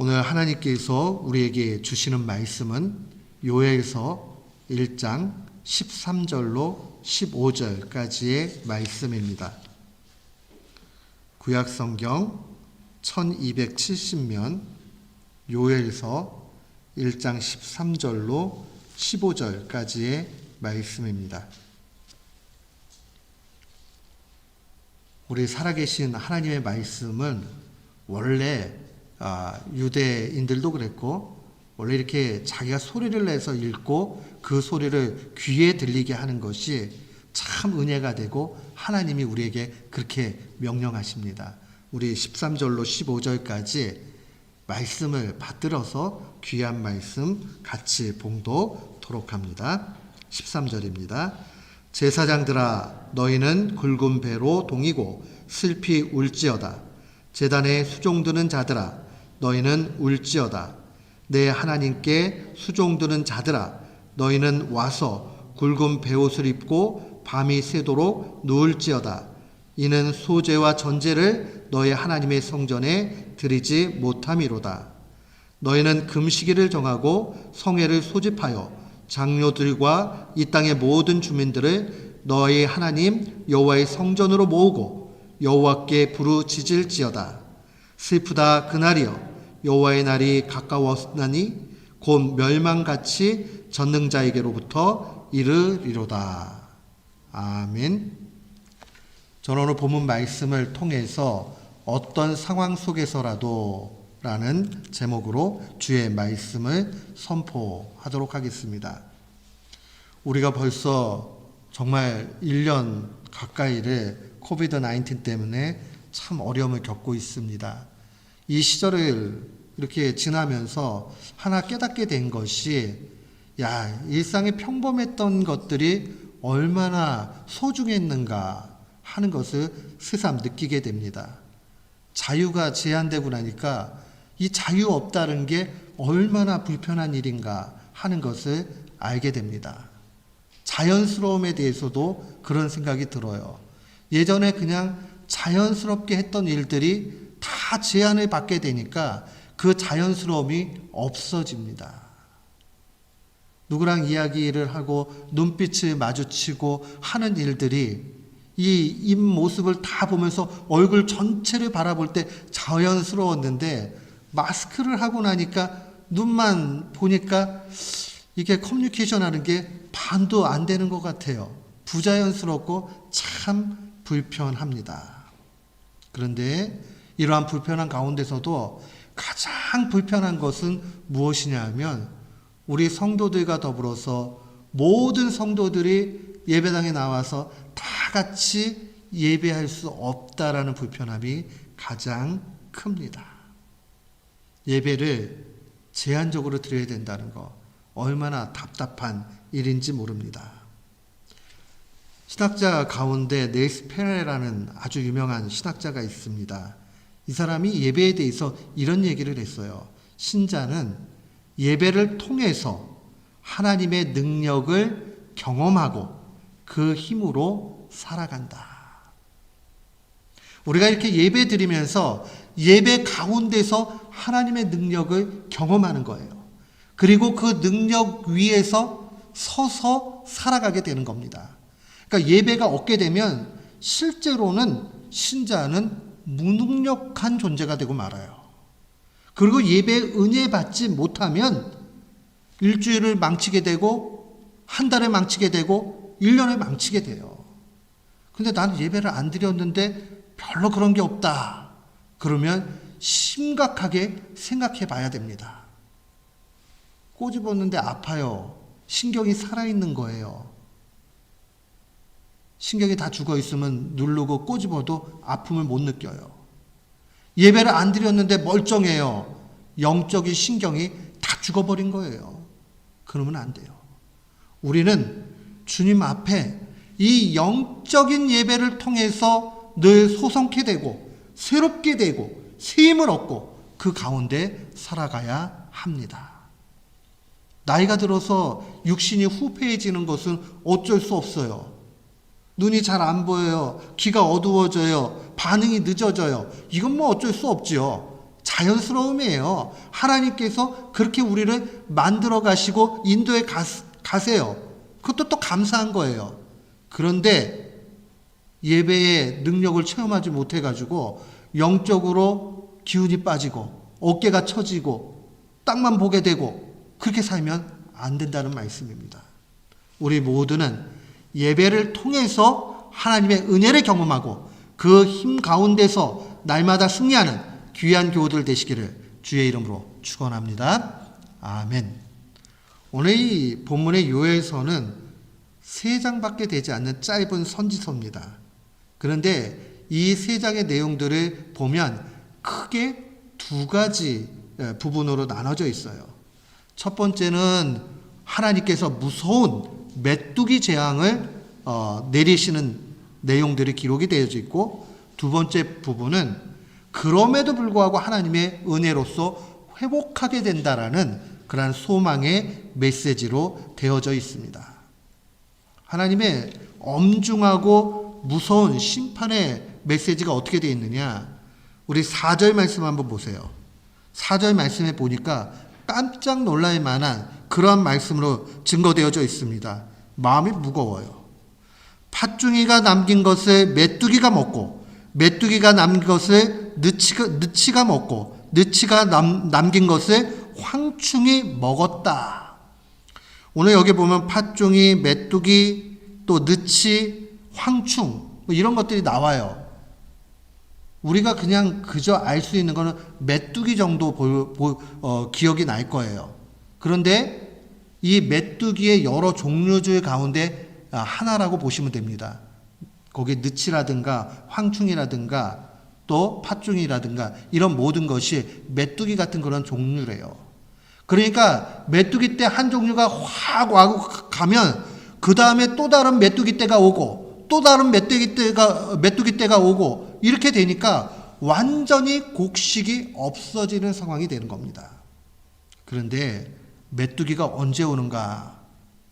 오늘 하나님께서 우리에게 주시는 말씀은 요엘서 1장 13절로 15절까지의 말씀입니다. 구약성경 1270면 요엘서 1장 13절로 15절까지의 말씀입니다. 우리 살아계신 하나님의 말씀은 원래 유대인들도 그랬고 원래 이렇게 자기가 소리를 내서 읽고 그 소리를 귀에 들리게 하는 것이 참 은혜가 되고 하나님이 우리에게 그렇게 명령하십니다. 우리 13절로 15절까지 말씀을 받들어서 귀한 말씀 같이 봉독토록 합니다. 13절입니다. 제사장들아 너희는 굵은 배로 동이고 슬피 울지어다. 제단에 수종드는 자들아 너희는 울지어다. 내 하나님께 수종드는 자들아 너희는 와서 굵은 베옷을 입고 밤이 새도록 누울지어다. 이는 소제와 전제를 너희 하나님의 성전에 드리지 못함이로다. 너희는 금식일을 정하고 성회를 소집하여 장로들과 이 땅의 모든 주민들을 너희 하나님 여호와의 성전으로 모으고 여호와께 부르짖을지어다. 슬프다 그날이여 여호와의 날이 가까웠나니 곧 멸망같이 전능자에게로부터 이르리로다. 아멘. 저는 오늘 본문 말씀을 통해서 어떤 상황 속에서라도 라는 제목으로 주의 말씀을 선포하도록 하겠습니다. 우리가 벌써 정말 1년 가까이를 코비드-19 때문에 참 어려움을 겪고 있습니다. 이 시절을 이렇게 지나면서 하나 깨닫게 된 것이 일상의 평범했던 것들이 얼마나 소중했는가 하는 것을 새삼 느끼게 됩니다. 자유가 제한되고 나니까 이 자유 없다는 게 얼마나 불편한 일인가 하는 것을 알게 됩니다. 자연스러움에 대해서도 그런 생각이 들어요. 예전에 그냥 자연스럽게 했던 일들이 다 제한을 받게 되니까 그 자연스러움이 없어집니다. 누구랑 이야기를 하고 눈빛을 마주치고 하는 일들이 이 입모습을 다 보면서 얼굴 전체를 바라볼 때 자연스러웠는데 마스크를 하고 나니까 눈만 보니까 이게 커뮤니케이션 하는 게 반도 안 되는 것 같아요. 부자연스럽고 참 불편합니다. 그런데 이러한 불편한 가운데서도 가장 불편한 것은 무엇이냐 하면 우리 성도들과 더불어서 모든 성도들이 예배당에 나와서 다 같이 예배할 수 없다라는 불편함이 가장 큽니다. 예배를 제한적으로 드려야 된다는 거 얼마나 답답한 일인지 모릅니다. 신학자 가운데 넬스 페레라는 아주 유명한 신학자가 있습니다. 이 사람이 예배에 대해서 이런 얘기를 했어요. 신자는 예배를 통해서 하나님의 능력을 경험하고 그 힘으로 살아간다. 우리가 이렇게 예배 드리면서 예배 가운데서 하나님의 능력을 경험하는 거예요. 그리고 그 능력 위에서 서서 살아가게 되는 겁니다. 그러니까 예배가 없게 되면 실제로는 신자는 무능력한 존재가 되고 말아요. 그리고 예배 은혜 받지 못하면 일주일을 망치게 되고 한 달을 망치게 되고 1년을 망치게 돼요. 근데 나는 예배를 안 드렸는데 별로 그런 게 없다. 그러면 심각하게 생각해 봐야 됩니다. 꼬집었는데 아파요. 신경이 살아있는 거예요. 신경이 다 죽어 있으면 누르고 꼬집어도 아픔을 못 느껴요. 예배를 안 드렸는데 멀쩡해요. 영적인 신경이 다 죽어버린 거예요. 그러면 안 돼요. 우리는 주님 앞에 이 영적인 예배를 통해서 늘 소성케 되고 새롭게 되고 새 힘을 얻고 그 가운데 살아가야 합니다. 나이가 들어서 육신이 후패해지는 것은 어쩔 수 없어요. 눈이 잘 안 보여요. 귀가 어두워져요. 반응이 늦어져요. 이건 뭐 어쩔 수 없지요. 자연스러움이에요. 하나님께서 그렇게 우리를 만들어 가시고 인도에 가세요. 그것도 또 감사한 거예요. 그런데 예배의 능력을 체험하지 못해가지고 영적으로 기운이 빠지고 어깨가 처지고 땅만 보게 되고 그렇게 살면 안 된다는 말씀입니다. 우리 모두는 예배를 통해서 하나님의 은혜를 경험하고 그 힘 가운데서 날마다 승리하는 귀한 교우들 되시기를 주의 이름으로 축원합니다. 아멘. 오늘 이 본문의 요엘서는 3장밖에 되지 않는 짧은 선지서입니다. 그런데 이 3장의 내용들을 보면 크게 2가지 부분으로 나눠져 있어요. 첫 번째는 하나님께서 무서운 메뚜기 재앙을 내리시는 내용들이 기록이 되어져 있고, 두 번째 부분은 그럼에도 불구하고 하나님의 은혜로서 회복하게 된다라는 그러한 소망의 메시지로 되어져 있습니다. 하나님의 엄중하고 무서운 심판의 메시지가 어떻게 되어 있느냐? 우리 4절 말씀 한번 보세요. 4절 말씀에 보니까 깜짝 놀랄 만한 그러한 말씀으로 증거되어져 있습니다. 마음이 무거워요. 팥중이가 남긴 것을 메뚜기가 먹고, 메뚜기가 남긴 것을 느치가 먹고, 느치가 남긴 것을 황충이 먹었다. 오늘 여기 보면 팥종이, 메뚜기, 또 느치, 황충 이런 것들이 나와요. 우리가 그냥 그저 알 수 있는 거는 메뚜기 정도 기억이 날 거예요. 그런데 이 메뚜기의 여러 종류들 가운데 하나라고 보시면 됩니다. 거기 느치라든가 황충이라든가 또 팥종이라든가 이런 모든 것이 메뚜기 같은 그런 종류래요. 그러니까 메뚜기 떼 한 종류가 확 와고 가면 그 다음에 또 다른 메뚜기 떼가 오고 또 다른 메뚜기 떼가 오고 이렇게 되니까 완전히 곡식이 없어지는 상황이 되는 겁니다. 그런데 메뚜기가 언제 오는가?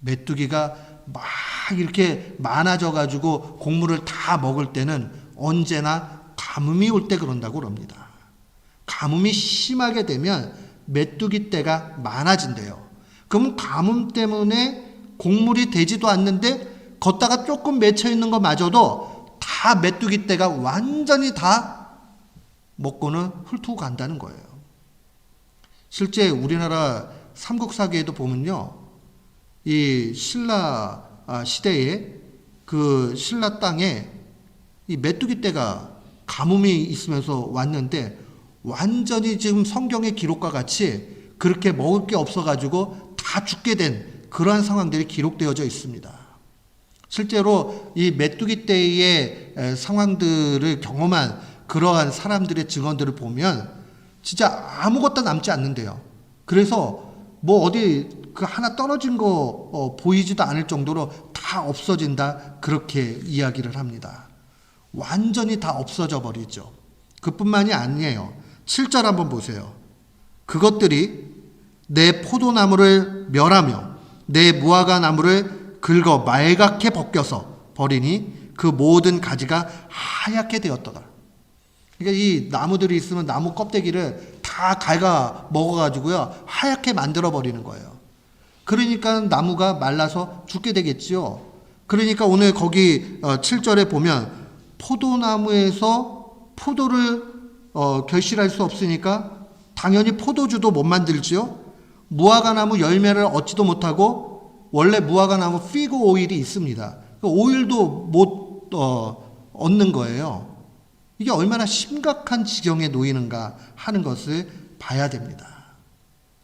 메뚜기가 막 이렇게 많아져 가지고 곡물을 다 먹을 때는 언제나 가뭄이 올 때 그런다고 그럽니다. 가뭄이 심하게 되면 메뚜기 떼가 많아진대요. 그럼 가뭄 때문에 곡물이 되지도 않는데 걷다가 조금 맺혀 있는 것마저도 다 메뚜기 떼가 완전히 다 먹고는 훑고 간다는 거예요. 실제 우리나라 삼국사기에도 보면요, 이 신라 시대에 그 신라 땅에 이 메뚜기 떼가 가뭄이 있으면서 왔는데 완전히 지금 성경의 기록과 같이 그렇게 먹을 게 없어가지고 다 죽게 된 그러한 상황들이 기록되어져 있습니다. 실제로 이 메뚜기 떼의 상황들을 경험한 그러한 사람들의 증언들을 보면 진짜 아무것도 남지 않는데요. 그래서 뭐 어디 그 하나 떨어진 거 보이지도 않을 정도로 다 없어진다, 그렇게 이야기를 합니다. 완전히 다 없어져 버리죠. 그뿐만이 아니에요. 7절 한번 보세요. 그것들이 내 포도나무를 멸하며 내 무화과 나무를 긁어 말갛게 벗겨서 버리니 그 모든 가지가 하얗게 되었더라. 그러니까 이 나무들이 있으면 나무 껍데기를 다 갉아 먹어가지고요 하얗게 만들어 버리는 거예요. 그러니까 나무가 말라서 죽게 되겠지요. 그러니까 오늘 거기 7절에 보면 포도나무에서 포도를 결실할 수 없으니까 당연히 포도주도 못 만들지요. 무화과나무 열매를 얻지도 못하고, 원래 무화과나무 피그 오일이 있습니다. 오일도 못 얻는 거예요. 이게 얼마나 심각한 지경에 놓이는가 하는 것을 봐야 됩니다.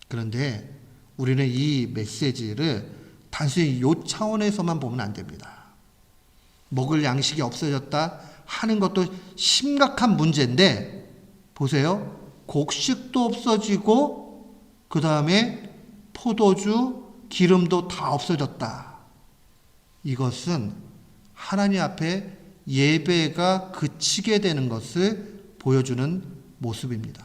그런데 우리는 이 메시지를 단순히 요 차원에서만 보면 안 됩니다. 먹을 양식이 없어졌다 하는 것도 심각한 문제인데, 보세요. 곡식도 없어지고 그 다음에 포도주, 기름도 다 없어졌다. 이것은 하나님 앞에 예배가 그치게 되는 것을 보여주는 모습입니다.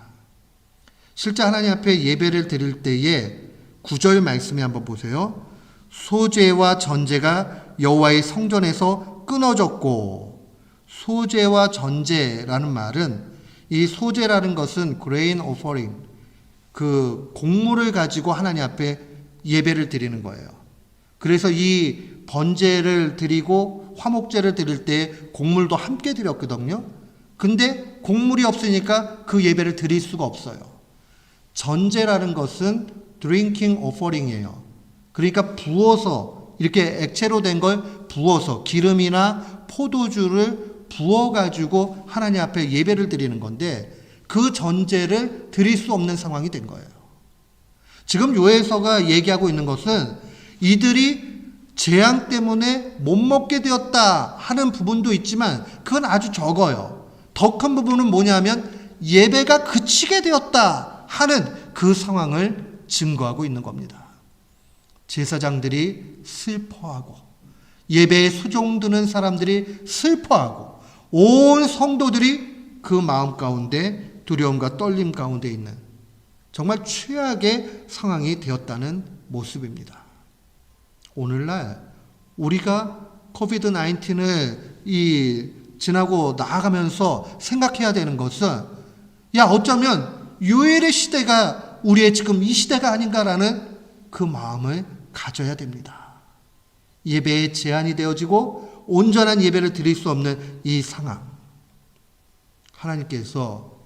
실제 하나님 앞에 예배를 드릴 때에 9절 말씀에 한번 보세요. 소제와 전제가 여호와의 성전에서 끊어졌고, 소제와 전제라는 말은 이 소제라는 것은 grain offering, 그 곡물을 가지고 하나님 앞에 예배를 드리는 거예요. 그래서 이 번제를 드리고 화목제를 드릴 때 곡물도 함께 드렸거든요. 근데 곡물이 없으니까 그 예배를 드릴 수가 없어요. 전제라는 것은 drinking offering이에요. 그러니까 부어서, 이렇게 액체로 된 걸 부어서 기름이나 포도주를 부어가지고 하나님 앞에 예배를 드리는 건데, 그 전제를 드릴 수 없는 상황이 된 거예요. 지금 요에서가 얘기하고 있는 것은 이들이 재앙 때문에 못 먹게 되었다 하는 부분도 있지만 그건 아주 적어요. 더 큰 부분은 뭐냐면 예배가 그치게 되었다 하는 그 상황을 증거하고 있는 겁니다. 제사장들이 슬퍼하고 예배에 수종드는 사람들이 슬퍼하고 온 성도들이 그 마음 가운데 두려움과 떨림 가운데 있는 정말 최악의 상황이 되었다는 모습입니다. 오늘날 우리가 코비드-19을 지나고 나아가면서 생각해야 되는 것은, 어쩌면 요엘의 시대가 우리의 지금 이 시대가 아닌가라는 그 마음을 가져야 됩니다. 예배에 제한이 되어지고 온전한 예배를 드릴 수 없는 이 상황, 하나님께서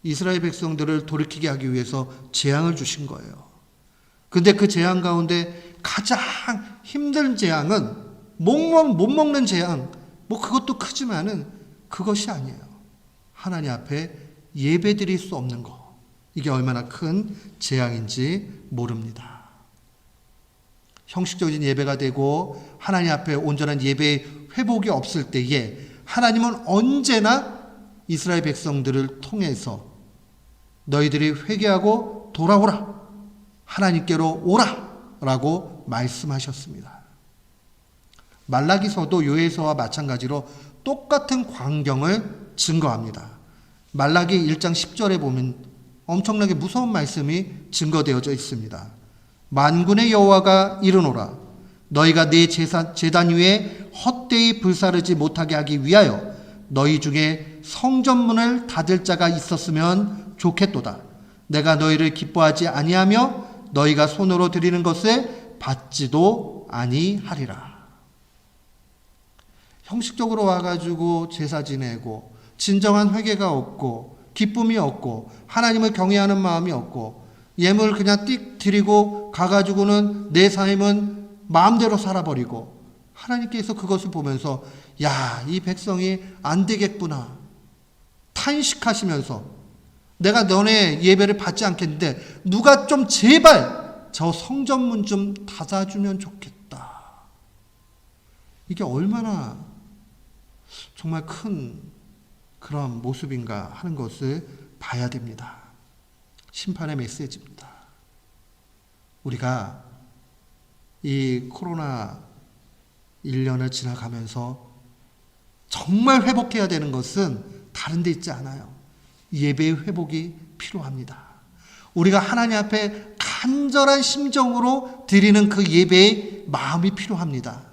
이스라엘 백성들을 돌이키게 하기 위해서 재앙을 주신 거예요. 근데 그 재앙 가운데 가장 힘든 재앙은 못 먹는 재앙, 그것도 크지만은 그것이 아니에요. 하나님 앞에 예배 드릴 수 없는 거, 이게 얼마나 큰 재앙인지 모릅니다. 형식적인 예배가 되고 하나님 앞에 온전한 예배의 회복이 없을 때에 하나님은 언제나 이스라엘 백성들을 통해서 너희들이 회개하고 돌아오라, 하나님께로 오라 라고 말씀하셨습니다. 말라기서도 요에서와 마찬가지로 똑같은 광경을 증거합니다. 말라기 1장 10절에 보면 엄청나게 무서운 말씀이 증거되어져 있습니다. 만군의 여호와가 이르노라, 너희가 내 제단 위에 헛되이 불사르지 못하게 하기 위하여 너희 중에 성전문을 닫을 자가 있었으면 좋겠도다. 내가 너희를 기뻐하지 아니하며 너희가 손으로 드리는 것을 받지도 아니하리라. 형식적으로 와가지고 제사 지내고 진정한 회개가 없고 기쁨이 없고 하나님을 경외하는 마음이 없고 예물 그냥 띡 드리고 가가지고는 내 삶은 마음대로 살아버리고, 하나님께서 그것을 보면서 이 백성이 안 되겠구나 탄식하시면서 내가 너네 예배를 받지 않겠는데 누가 좀 제발 저 성전문 좀 닫아주면 좋겠다. 이게 얼마나 정말 큰 그런 모습인가 하는 것을 봐야 됩니다. 심판의 메시지입니다. 우리가 이 코로나 1년을 지나가면서 정말 회복해야 되는 것은 다른 데 있지 않아요. 예배의 회복이 필요합니다. 우리가 하나님 앞에 간절한 심정으로 드리는 그 예배의 마음이 필요합니다.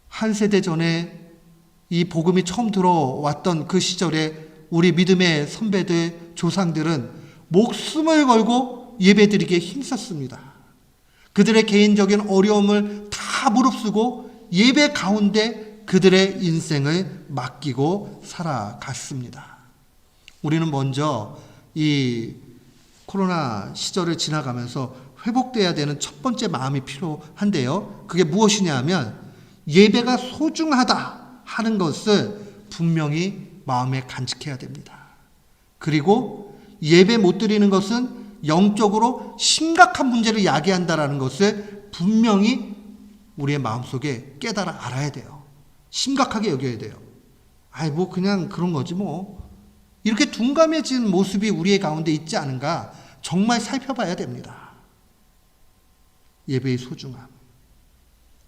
한 세대 전에 이 복음이 처음 들어왔던 그 시절에 우리 믿음의 선배들, 조상들은 목숨을 걸고 예배드리기에 힘썼습니다. 그들의 개인적인 어려움을 다 무릅쓰고 예배 가운데 그들의 인생을 맡기고 살아갔습니다. 우리는 먼저 이 코로나 시절을 지나가면서 회복돼야 되는 첫 번째 마음이 필요한데요. 그게 무엇이냐 하면 예배가 소중하다 하는 것을 분명히 마음에 간직해야 됩니다. 그리고 예배 못 드리는 것은 영적으로 심각한 문제를 야기한다라는 것을 분명히 우리의 마음속에 깨달아 알아야 돼요. 심각하게 여겨야 돼요. 그냥 그런 거지 뭐. 이렇게 둔감해진 모습이 우리의 가운데 있지 않은가 정말 살펴봐야 됩니다. 예배의 소중함.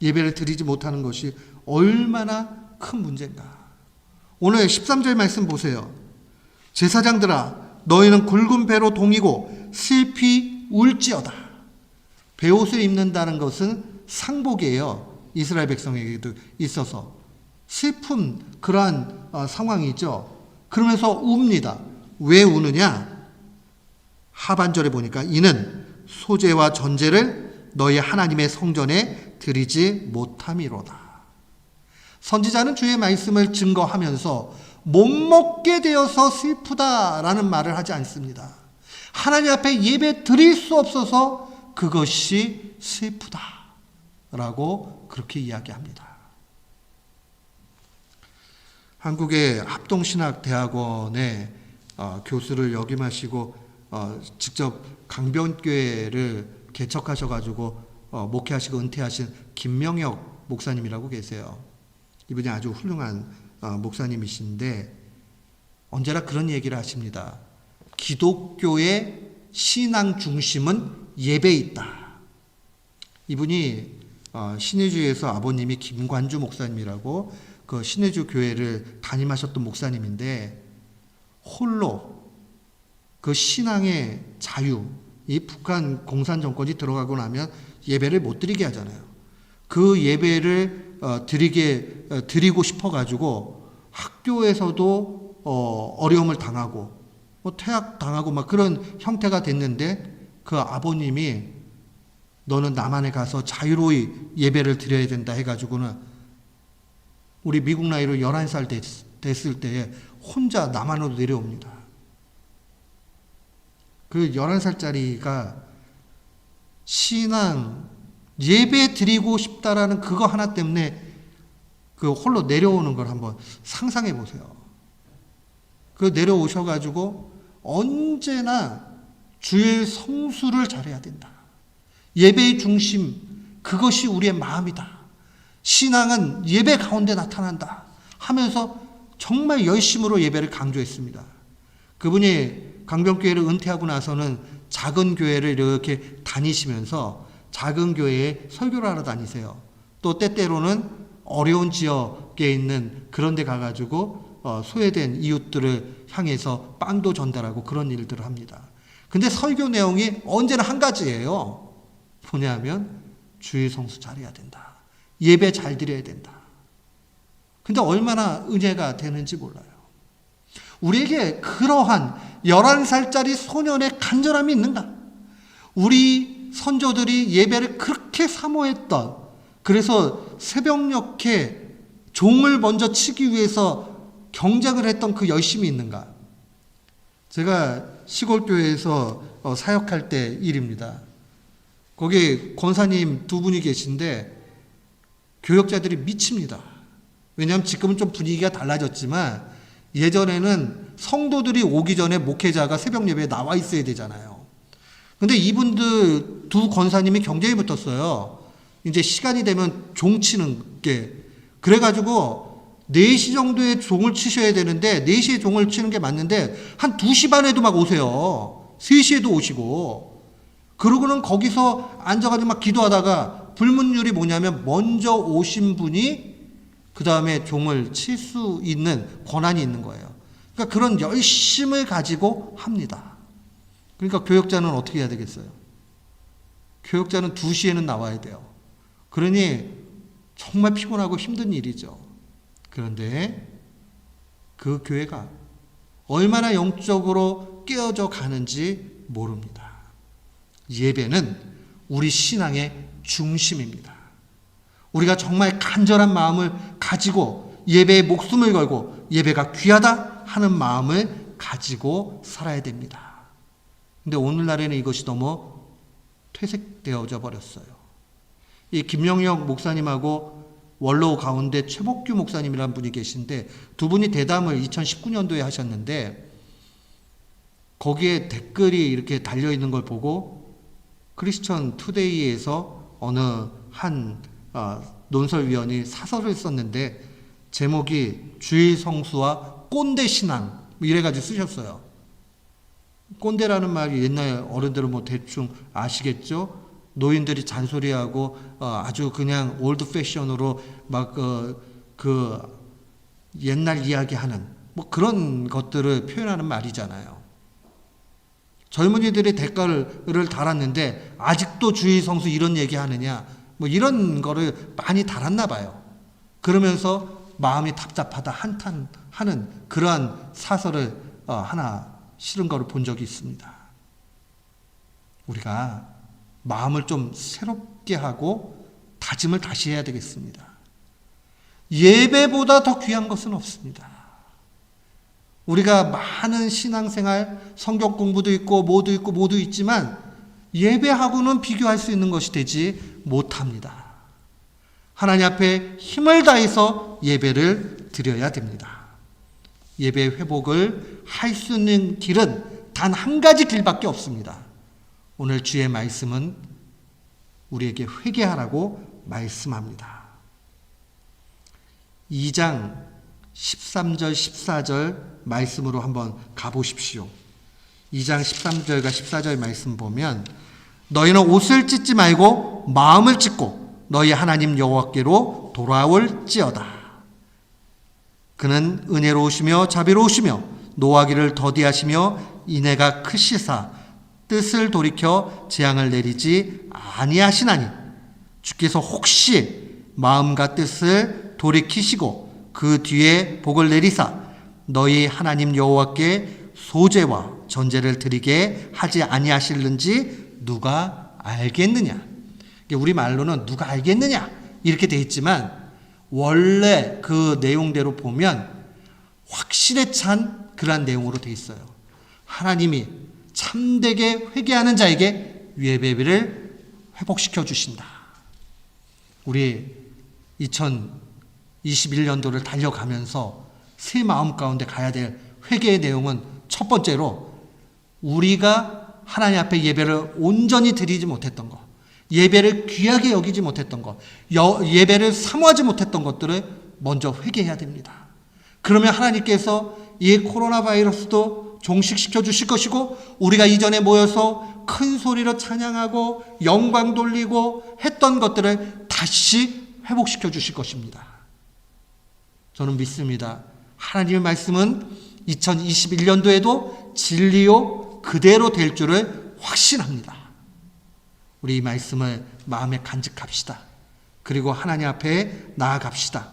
예배를 드리지 못하는 것이 얼마나 큰 문제인가. 오늘 13절 말씀 보세요. 제사장들아, 너희는 굵은 배로 동이고 슬피 울지어다. 베옷을 입는다는 것은 상복이에요. 이스라엘 백성에게도 있어서 슬픈 그러한 상황이죠. 그러면서 웁니다. 왜 우느냐? 하반절에 보니까 이는 소제와 전제를 너희 하나님의 성전에 드리지 못함이로다. 선지자는 주의 말씀을 증거하면서 못 먹게 되어서 슬프다라는 말을 하지 않습니다. 하나님 앞에 예배 드릴 수 없어서 그것이 슬프다라고 그렇게 이야기합니다. 한국의 합동신학대학원의 교수를 역임하시고 직접 강변교회를 개척하셔가지고 목회하시고 은퇴하신 김명혁 목사님이라고 계세요. 이분이 아주 훌륭한 목사님이신데 언제나 그런 얘기를 하십니다. 기독교의 신앙 중심은 예배에 있다. 이분이 신해주에서 아버님이 김관주 목사님이라고 그 신해주 교회를 담임하셨던 목사님인데 홀로 그 신앙의 자유, 이 북한 공산 정권이 들어가고 나면 예배를 못 드리게 하잖아요. 그 예배를 드리고 싶어가지고 학교에서도 어려움을 당하고 퇴학 당하고 막 그런 형태가 됐는데 그 아버님이 너는 남한에 가서 자유로이 예배를 드려야 된다 해가지고는 우리 미국 나이로 11살 됐을 때에 혼자 남한으로 내려옵니다. 그 11살짜리가 신앙 예배 드리고 싶다라는 그거 하나 때문에 그 홀로 내려오는 걸 한번 상상해 보세요. 그 내려오셔가지고 언제나 주일 성수를 잘해야 된다. 예배의 중심, 그것이 우리의 마음이다. 신앙은 예배 가운데 나타난다 하면서 정말 열심으로 예배를 강조했습니다. 그분이 강변교회를 은퇴하고 나서는 작은 교회를 이렇게 다니시면서 작은 교회에 설교를 하러 다니세요. 또 때때로는 어려운 지역에 있는 그런 데 가가지고 소외된 이웃들을 향해서 빵도 전달하고 그런 일들을 합니다. 근데 설교 내용이 언제나 한 가지예요. 뭐냐면 주일 성수 잘해야 된다. 예배 잘 드려야 된다. 근데 얼마나 은혜가 되는지 몰라요. 우리에게 그러한 11살짜리 소년의 간절함이 있는가? 우리 선조들이 예배를 그렇게 사모했던, 그래서 새벽녘에 종을 먼저 치기 위해서 경쟁을 했던 그 열심이 있는가? 제가 시골교회에서 사역할 때 일입니다. 거기 권사님 두 분이 계신데 교역자들이 미칩니다. 왜냐하면 지금은 좀 분위기가 달라졌지만 예전에는 성도들이 오기 전에 목회자가 새벽 예배에 나와 있어야 되잖아요. 근데 이분들 두 권사님이 경쟁이 붙었어요. 이제 시간이 되면 종 치는 게. 그래가지고 4시 정도에 종을 치셔야 되는데 4시에 종을 치는 게 맞는데 한 2시 반에도 막 오세요. 3시에도 오시고. 그러고는 거기서 앉아가지고 막 기도하다가 불문율이 뭐냐면 먼저 오신 분이 그 다음에 종을 칠 수 있는 권한이 있는 거예요. 그러니까 그런 열심을 가지고 합니다. 그러니까 교역자는 어떻게 해야 되겠어요? 교역자는 2시에는 나와야 돼요. 그러니 정말 피곤하고 힘든 일이죠. 그런데 그 교회가 얼마나 영적으로 깨어져 가는지 모릅니다. 예배는 우리 신앙의 중심입니다. 우리가 정말 간절한 마음을 가지고 예배에 목숨을 걸고 예배가 귀하다 하는 마음을 가지고 살아야 됩니다. 근데 오늘날에는 이것이 너무 퇴색되어져 버렸어요. 이 김영혁 목사님하고 원로 가운데 최복규 목사님이라는 분이 계신데 두 분이 대담을 2019년도에 하셨는데 거기에 댓글이 이렇게 달려있는 걸 보고 크리스천 투데이에서 어느 한 논설위원이 사설을 썼는데 제목이 주일 성수와 꼰대 신앙 이래가지고 쓰셨어요. 꼰대라는 말이 옛날 어른들은 뭐 대충 아시겠죠? 노인들이 잔소리하고 아주 그냥 올드 패션으로 막 그 옛날 이야기하는 뭐 그런 것들을 표현하는 말이잖아요. 젊은이들이 댓글을 달았는데 아직도 주일 성수 이런 얘기 하느냐 뭐 이런 거를 많이 달았나 봐요. 그러면서 마음이 답답하다 한탄하는 그러한 사설을 하나 실은 거를 본 적이 있습니다. 우리가 마음을 좀 새롭게 하고 다짐을 다시 해야 되겠습니다. 예배보다 더 귀한 것은 없습니다. 우리가 많은 신앙생활, 성경 공부도 있고 모두 있지만 예배하고는 비교할 수 있는 것이 되지 못합니다. 하나님 앞에 힘을 다해서 예배를 드려야 됩니다. 예배 회복을 할 수 있는 길은 단 한 가지 길밖에 없습니다. 오늘 주의 말씀은 우리에게 회개하라고 말씀합니다. 2장 13절 14절 말씀으로 한번 가보십시오. 2장 13절과 14절 말씀 보면 너희는 옷을 찢지 말고 마음을 찢고 너희 하나님 여호와께로 돌아올지어다. 그는 은혜로우시며 자비로우시며 노하기를 더디하시며 인애가 크시사 뜻을 돌이켜 재앙을 내리지 아니하시나니 주께서 혹시 마음과 뜻을 돌이키시고 그 뒤에 복을 내리사 너희 하나님 여호와께 소제와 전제를 드리게 하지 아니하실는지 누가 알겠느냐. 우리 말로는 누가 알겠느냐 이렇게 돼 있지만 원래 그 내용대로 보면 확실에 찬 그러한 내용으로 돼 있어요. 하나님이 참되게 회개하는 자에게 예배를 회복시켜 주신다. 우리 2021년도를 달려가면서 새 마음 가운데 가야 될 회개의 내용은 첫 번째로 우리가 하나님 앞에 예배를 온전히 드리지 못했던 것, 예배를 귀하게 여기지 못했던 것, 예배를 사모하지 못했던 것들을 먼저 회개해야 됩니다. 그러면 하나님께서 이 코로나 바이러스도 종식시켜 주실 것이고 우리가 이전에 모여서 큰 소리로 찬양하고 영광 돌리고 했던 것들을 다시 회복시켜 주실 것입니다. 저는 믿습니다. 하나님의 말씀은 2021년도에도 진리요 그대로 될 줄을 확신합니다. 우리 이 말씀을 마음에 간직합시다. 그리고 하나님 앞에 나아갑시다.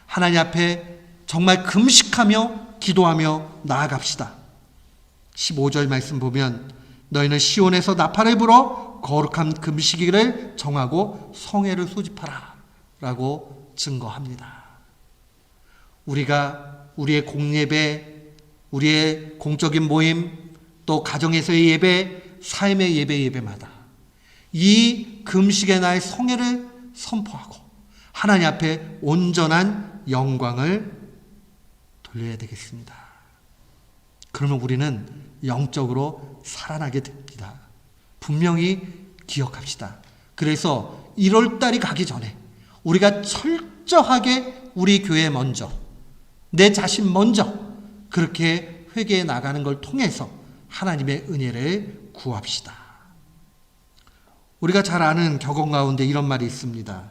하나님 앞에 정말 금식하며 기도하며 나아갑시다. 15절 말씀 보면 너희는 시온에서 나팔을 불어 거룩한 금식일을 정하고 성회를 소집하라 라고 증거합니다. 우리가 우리의 공예배, 우리의 공적인 모임, 또 가정에서의 예배, 삶의 예배마다 이 금식의 날 성회를 선포하고 하나님 앞에 온전한 영광을 돌려야 되겠습니다. 그러면 우리는 영적으로 살아나게 됩니다. 분명히 기억합시다. 그래서 1월달이 가기 전에 우리가 철저하게 우리 교회 먼저, 내 자신 먼저 그렇게 회개해 나가는 걸 통해서 하나님의 은혜를 구합시다. 우리가 잘 아는 격언 가운데 이런 말이 있습니다.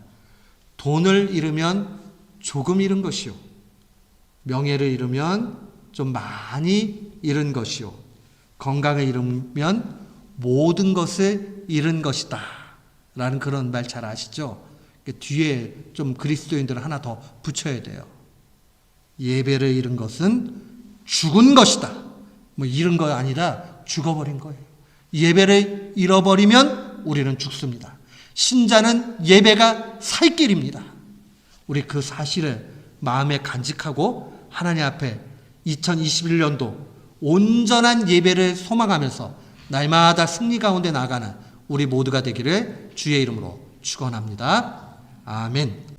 돈을 잃으면 조금 잃은 것이요, 명예를 잃으면 좀 많이 잃은 것이요, 건강을 잃으면 모든 것을 잃은 것이다 라는 그런 말 잘 아시죠? 뒤에 좀 그리스도인들을 하나 더 붙여야 돼요. 예배를 잃은 것은 죽은 것이다. 뭐 잃은 거 아니라 죽어버린 거예요. 예배를 잃어버리면 우리는 죽습니다. 신자는 예배가 살 길입니다. 우리 그 사실을 마음에 간직하고 하나님 앞에 2021년도 온전한 예배를 소망하면서 날마다 승리 가운데 나가는 우리 모두가 되기를 주의 이름으로 축원합니다. 아멘.